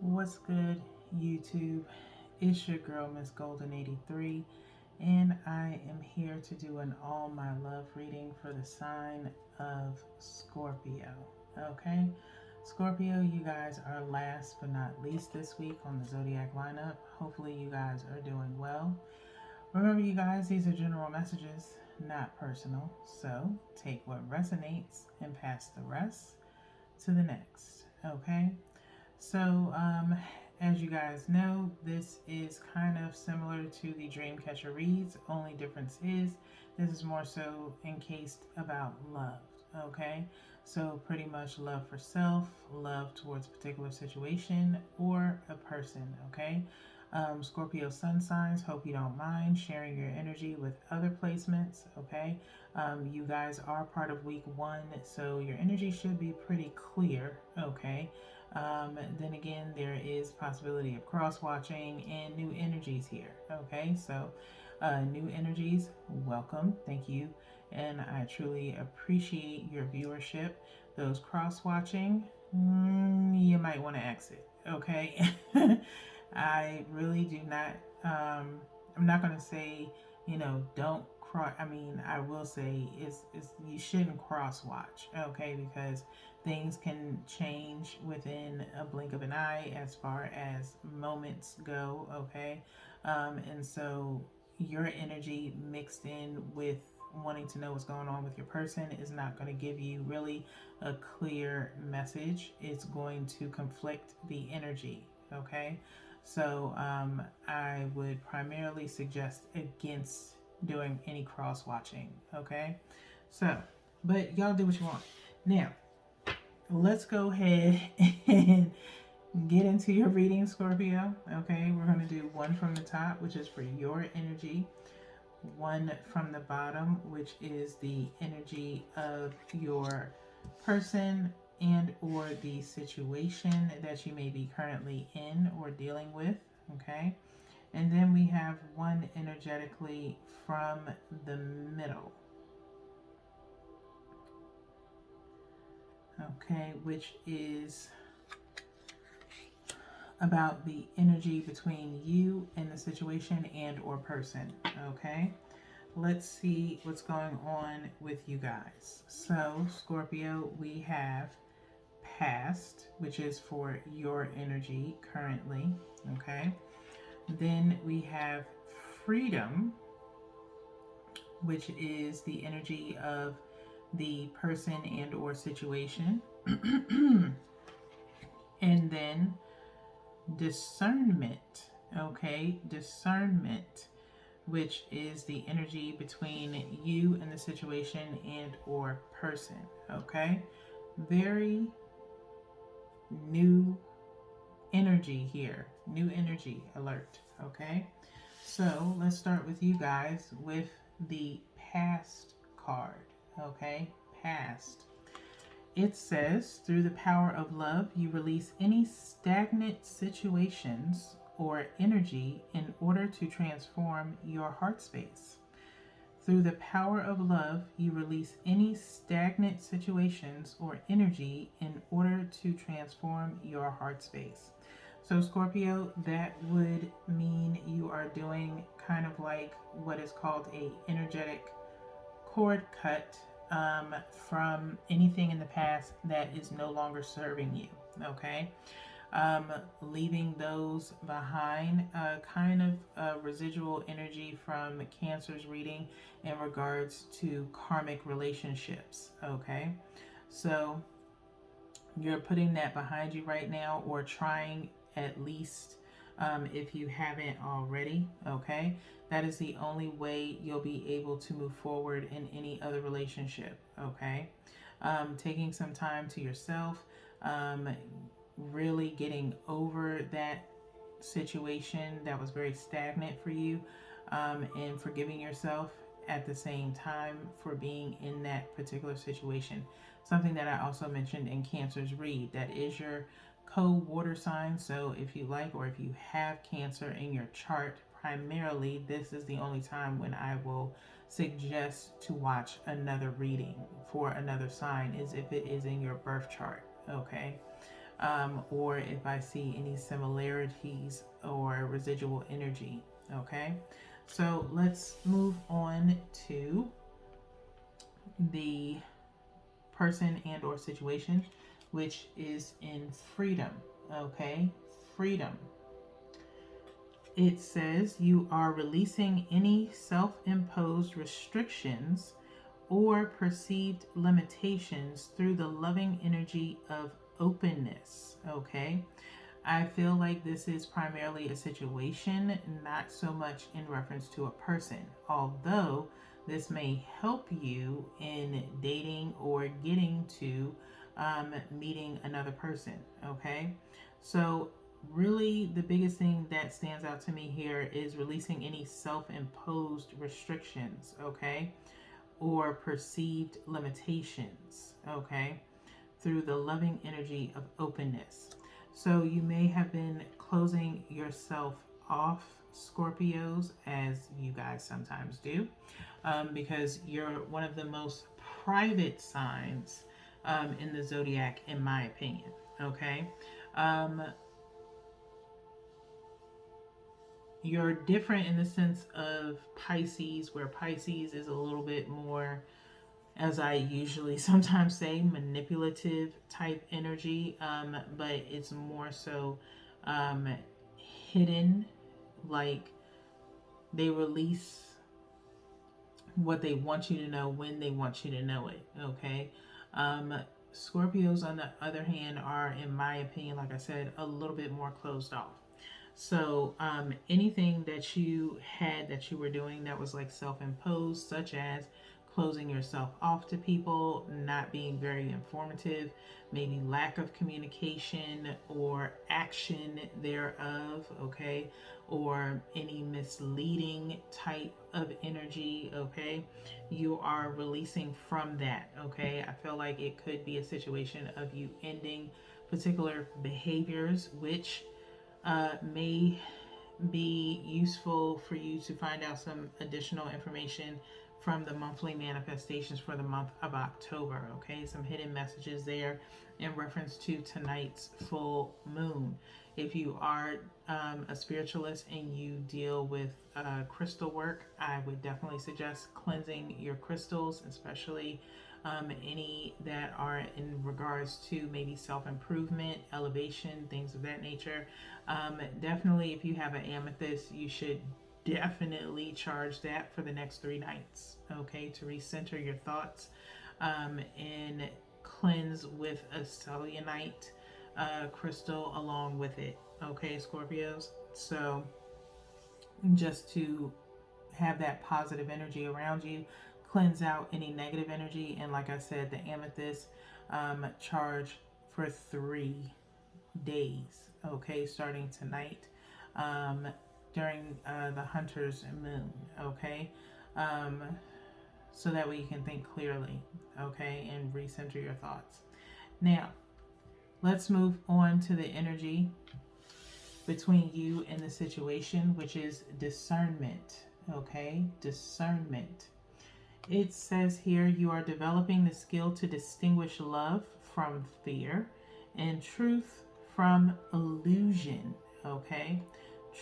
What's good, YouTube? It's your girl, Miss Golden 83, and I am here to do an all my love reading for the sign of Scorpio. Okay, Scorpio, you guys are last but not least this week on the zodiac lineup. Hopefully, you guys are doing well. Remember, you guys, these are general messages, not personal. So take what resonates and pass the rest to the next. Okay. So, as you guys know, this is kind of similar to the Dreamcatcher reads. Only difference is this is more so encased about love. Okay, so pretty much love for self, love towards a particular situation or a person. Okay, Scorpio sun signs, hope you don't mind sharing your energy with other placements. Okay, you guys are part of week one, so your energy should be pretty clear. Okay. Then again, there is possibility of cross watching and new energies here. Okay, so new energies, welcome, thank you, and I truly appreciate your viewership. Those cross watching, you might want to exit. Okay, I really do not. I'm not gonna say don't cross. I mean, I will say is you shouldn't cross watch. Okay, because things can change within a blink of an eye as far as moments go. Okay, and so your energy mixed in with wanting to know what's going on with your person is not going to give you really a clear message. It's going to conflict the energy. Okay, so I would primarily suggest against doing any cross watching. Okay, so but y'all do what you want. Now let's go ahead and get into your reading, Scorpio. Okay, we're going to do one from the top, which is for your energy, one from the bottom, which is the energy of your person and or the situation that you may be currently in or dealing with. Okay, and then we have one energetically from the middle. Okay, which is about the energy between you and the situation and or person. Okay, let's see what's going on with you guys. So Scorpio, we have past, which is for your energy currently. Okay, then we have freedom, which is the energy of the person and or situation. And then discernment. Okay, discernment, which is the energy between you and the situation and or person. Okay, very new energy here, new energy alert. Okay, so let's start with you guys with the past card. Okay, past. It says, through the power of love, you release any stagnant situations or energy in order to transform your heart space. Through the power of love, you release any stagnant situations or energy in order to transform your heart space. So, Scorpio, that would mean you are doing kind of like what is called a energetic cord cut from anything in the past that is no longer serving you. Okay, leaving those behind, kind of residual energy from Cancer's reading in regards to karmic relationships. Okay, so you're putting that behind you right now, or trying at least, if you haven't already. Okay, that is the only way you'll be able to move forward in any other relationship. Okay, taking some time to yourself, really getting over that situation that was very stagnant for you, and forgiving yourself at the same time for being in that particular situation. Something that I also mentioned in Cancer's read, that is your co-water sign. So if you like, or if you have Cancer in your chart, primarily this is the only time when I will suggest to watch another reading for another sign, is if it is in your birth chart. Okay, or if I see any similarities or residual energy. Okay, so let's move on to the person and or situation, which is in freedom. Okay, freedom. It says you are releasing any self-imposed restrictions or perceived limitations through the loving energy of openness. Okay, I feel like this is primarily a situation, not so much in reference to a person, although this may help you in dating or getting to meeting another person. Okay, so really the biggest thing that stands out to me here is releasing any self-imposed restrictions, okay, or perceived limitations, okay, through the loving energy of openness. So you may have been closing yourself off, Scorpios, as you guys sometimes do, because you're one of the most private signs in the zodiac, in my opinion. Okay. Um, you're different in the sense of Pisces, where Pisces is a little bit more, as I usually sometimes say, manipulative type energy, but it's more so um, hidden. Like, they release what they want you to know when they want you to know it. Okay. Um, Scorpios, on the other hand, are, in my opinion, like I said, a little bit more closed off. So anything that you had that you were doing that was like self-imposed, such as closing yourself off to people, not being very informative, maybe lack of communication or action thereof, okay, or any misleading type of energy, okay, you are releasing from that, okay. I feel like it could be a situation of you ending particular behaviors, which may be useful for you to find out some additional information from the monthly manifestations for the month of October. Okay, some hidden messages there in reference to tonight's full moon. If you are a spiritualist and you deal with crystal work, I would definitely suggest cleansing your crystals, especially any that are in regards to maybe self-improvement, elevation, things of that nature. Definitely, if you have an amethyst, you should definitely charge that for the next 3 nights, okay, to recenter your thoughts, and cleanse with a selenite crystal along with it, okay, Scorpios. So just to have that positive energy around you, cleanse out any negative energy. And like I said, the amethyst, charge for 3 days, okay, starting tonight, um, during the hunter's moon, okay, um, so that way you can think clearly, okay, and recenter your thoughts. Now let's move on to the energy between you and the situation, which is discernment. Okay, discernment. It says here you are developing the skill to distinguish love from fear and truth from illusion. Okay,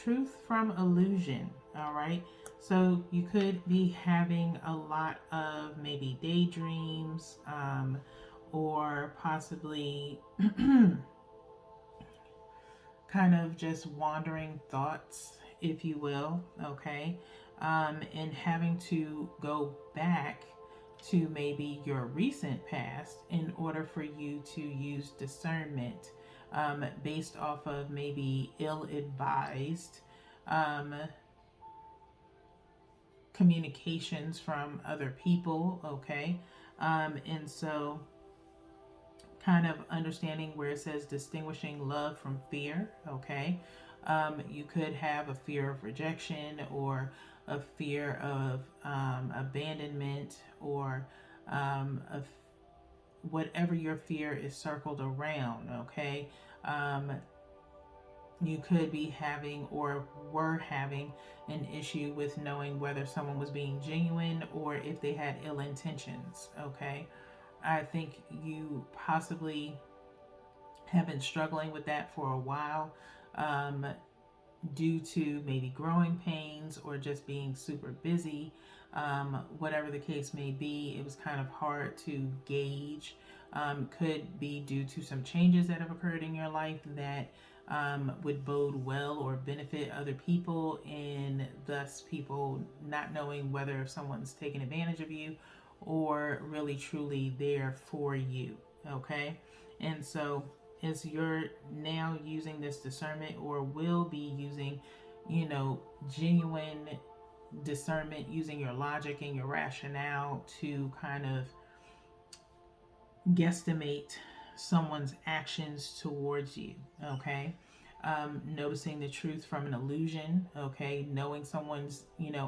truth from illusion. All right, so you could be having a lot of maybe daydreams, or possibly kind of just wandering thoughts, if you will, okay? And having to go back to maybe your recent past in order for you to use discernment, based off of maybe ill advised um, communications from other people, okay? And so kind of understanding where it says distinguishing love from fear, okay? You could have a fear of rejection or a fear of abandonment, or of whatever your fear is circled around, okay? You could be having or were having an issue with knowing whether someone was being genuine or if they had ill intentions, okay? I think you possibly have been struggling with that for a while. Um, Due to maybe growing pains or just being super busy, whatever the case may be, it was kind of hard to gauge. Could be due to some changes that have occurred in your life that would bode well or benefit other people, and thus people not knowing whether someone's taking advantage of you or really truly there for you. Okay, and so as you're now using this discernment or will be using, genuine discernment, using your logic and your rationale to kind of guesstimate someone's actions towards you. Okay, noticing the truth from an illusion. Okay, knowing someone's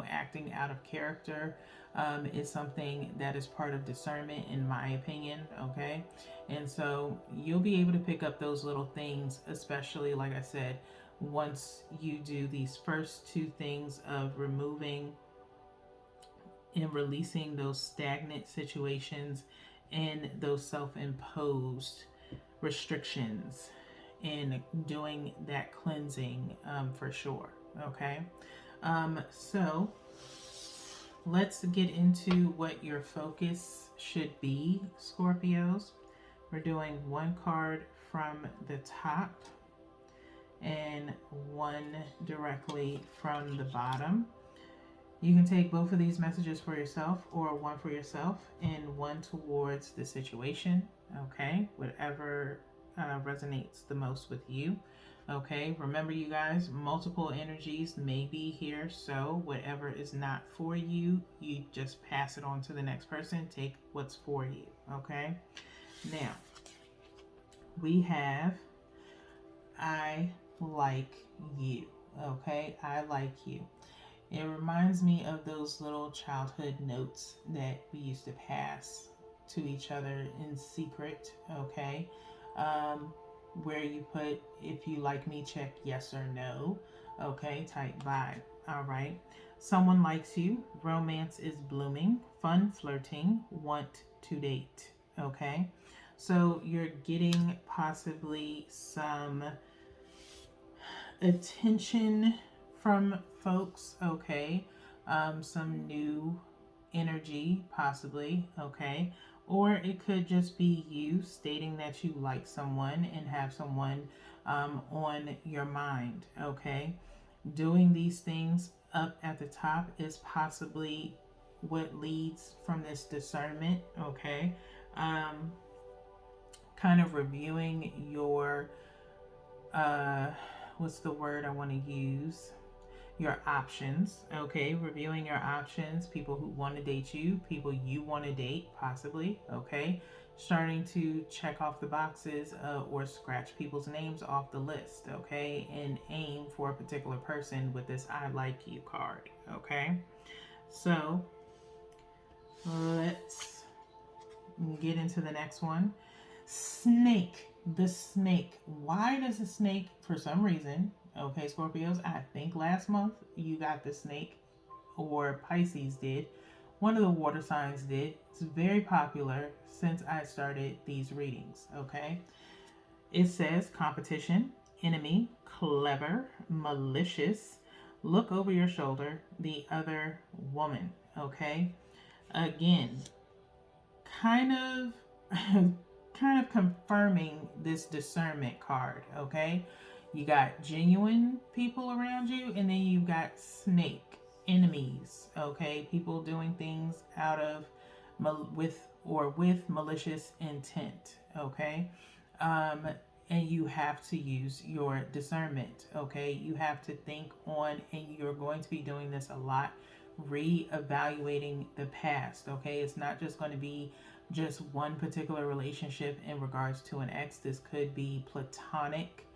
acting out of character is something that is part of discernment, in my opinion. Okay, and so you'll be able to pick up those little things, especially like I said, once you do these first two things of removing and releasing those stagnant situations and those self-imposed restrictions, and doing that cleansing, for sure. Okay, so let's get into what your focus should be, Scorpios. We're doing one card from the top and one directly from the bottom. You can take both of these messages for yourself, or one for yourself and one towards the situation. Okay, whatever resonates the most with you. Okay, remember, you guys, multiple energies may be here, so whatever is not for you, you just pass it on to the next person. Take what's for you. Okay, now we have I like you. Okay, I like you. It reminds me of those little childhood notes that we used to pass to each other in secret, okay? Where you put, if you like me, check yes or no, okay? Type vibe, all right? Someone likes you, romance is blooming, fun flirting, want to date, okay? So you're getting possibly some attention from folks, okay? Some new energy, possibly, okay? Or it could just be you stating that you like someone and have someone on your mind, okay? Doing these things up at the top is possibly what leads from this discernment, okay? Um, Kind of reviewing your uh what's the word I want to use, your options, okay? Reviewing your options, people who want to date you, people you want to date, possibly, okay? Starting to check off the boxes, or scratch people's names off the list, okay? And aim for a particular person with this I like you card, okay? So let's get into the next one. Snake. The snake. Why does the snake, for some reason, okay, Scorpios, I think last month you got the snake, or Pisces did. One of the water signs did. It's very popular since I started these readings, okay? It says competition, enemy, clever, malicious, look over your shoulder, the other woman, okay? Again, kind of kind of confirming this discernment card, okay? You got genuine people around you, and then you got snake enemies, okay? People doing things out of with malicious intent, okay? Um, and you have to use your discernment, okay? You have to think on, and you're going to be doing this a lot, re-evaluating the past, okay? It's not just going to be just one particular relationship in regards to an ex. This could be platonic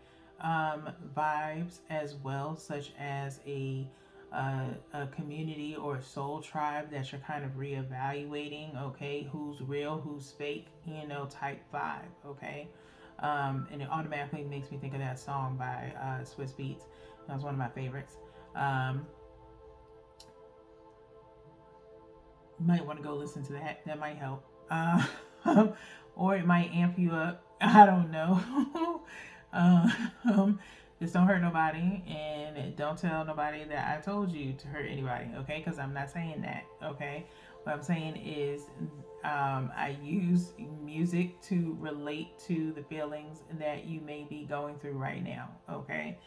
vibes as well, such as a community or a soul tribe that you're kind of reevaluating, okay? Who's real, who's fake, type vibe, okay? And it automatically makes me think of that song by Swiss Beats. That was one of my favorites. Might want to go listen to that. That might help. Or it might amp you up, I don't know. um, just don't hurt nobody, and don't tell nobody that I told you to hurt anybody, okay? Because I'm not saying that, okay? What I'm saying is, I use music to relate to the feelings that you may be going through right now, okay?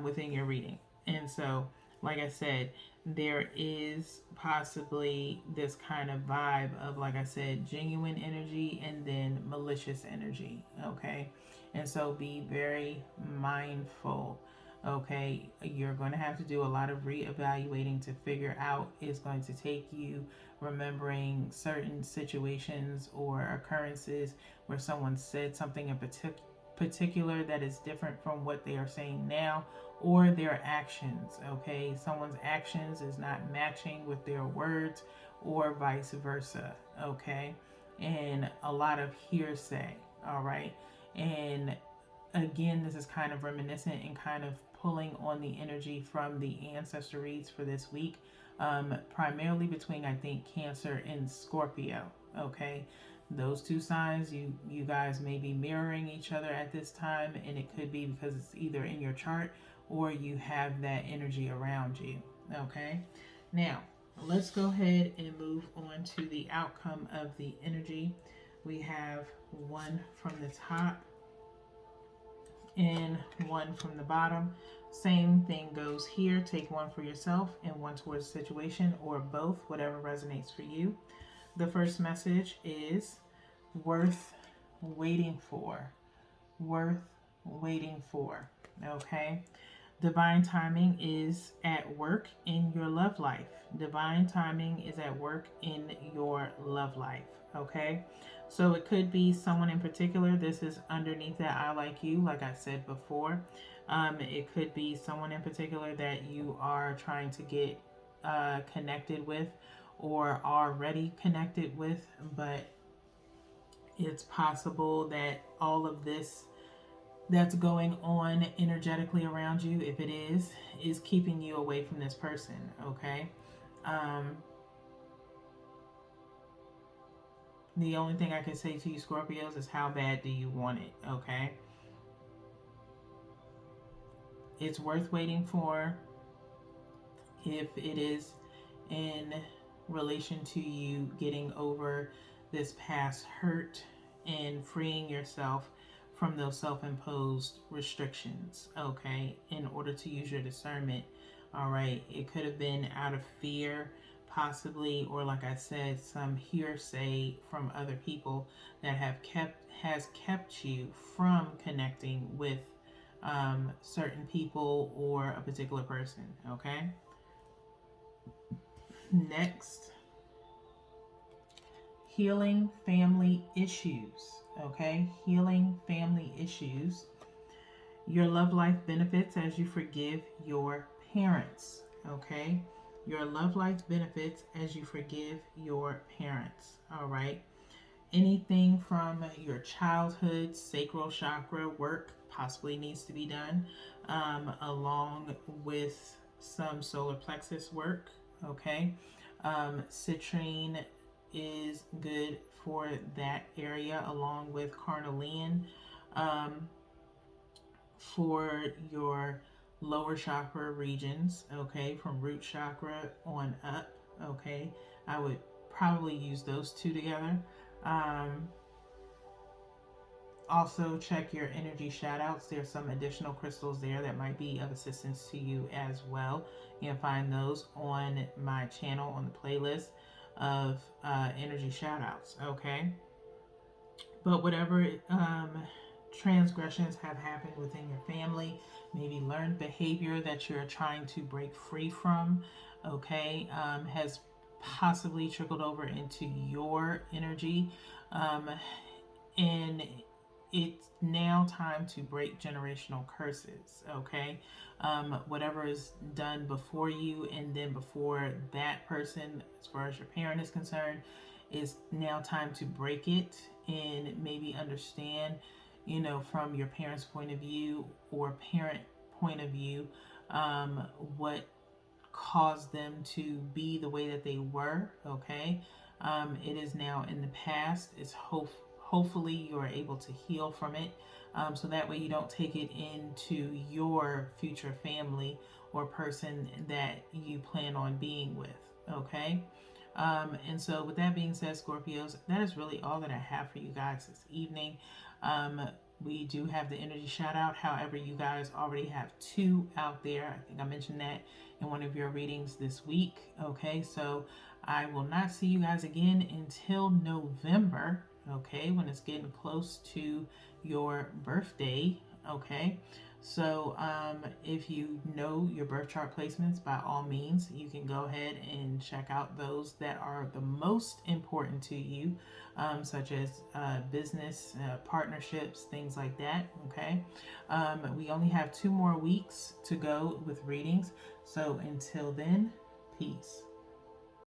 Within your reading. And so, like I said, there is possibly this kind of vibe of, like I said, genuine energy and then malicious energy, okay? And so be very mindful, okay? You're going to have to do a lot of reevaluating to figure out. It's going to take you remembering certain situations or occurrences where someone said something in particular that is different from what they are saying now, or their actions, okay? Someone's actions is not matching with their words, or vice versa, okay? And a lot of hearsay, all right? And again, this is kind of reminiscent and kind of pulling on the energy from the ancestor reads for this week, primarily between, I think, Cancer and Scorpio, okay? Those two signs, you guys may be mirroring each other at this time, and it could be because it's either in your chart or you have that energy around you, okay? Now, let's go ahead and move on to the outcome of the energy. We have one from the top and one from the bottom. Same thing goes here. Take one for yourself and one towards the situation, or both, whatever resonates for you. The first message is worth waiting for. Worth waiting for. Okay. Divine timing is at work in your love life. Divine timing is at work in your love life. Okay. So it could be someone in particular. This is underneath that I like you, like I said before. It could be someone in particular that you are trying to get connected with or already connected with, but it's possible that all of this that's going on energetically around you, if it is keeping you away from this person, okay? Um, the only thing I can say to you, Scorpios, is how bad do you want it, okay? It's worth waiting for if it is in relation to you getting over this past hurt and freeing yourself from those self-imposed restrictions, okay, in order to use your discernment. All right, it could have been out of fear possibly, or like I said, some hearsay from other people that has kept you from connecting with certain people or a particular person, okay? Next, healing family issues. Okay, healing family issues. Your love life benefits as you forgive your parents. Okay, your love life benefits as you forgive your parents. All right, anything from your childhood sacral chakra work possibly needs to be done, along with some solar plexus work. Okay, citrine is good for that area, along with carnelian for your lower chakra regions. Okay, from root chakra on up. Okay, I would probably use those two together. Um, Also, check your energy shoutouts. There's some additional crystals there that might be of assistance to you as well. You can find those on my channel on the playlist of energy shoutouts. Okay, but whatever transgressions have happened within your family, maybe learned behavior that you're trying to break free from, okay, has possibly trickled over into your energy. And it's now time to break generational curses, okay? Whatever is done before you and then before that person, as far as your parent is concerned, is now time to break it and maybe understand, from your parents' point of view or parent point of view, what caused them to be the way that they were, okay? It is now in the past. It's hopefully you are able to heal from it, so that way you don't take it into your future family or person that you plan on being with. Okay. And so, with that being said, Scorpios, that is really all that I have for you guys this evening. Um, we do have the energy shout out. However, you guys already have two out there. I think I mentioned that in one of your readings this week. Okay, so I will not see you guys again until November. Okay, when it's getting close to your birthday. Okay, so if you know your birth chart placements, by all means, you can go ahead and check out those that are the most important to you, such as business, partnerships, things like that. Okay. We only have 2 more weeks to go with readings. So until then, peace.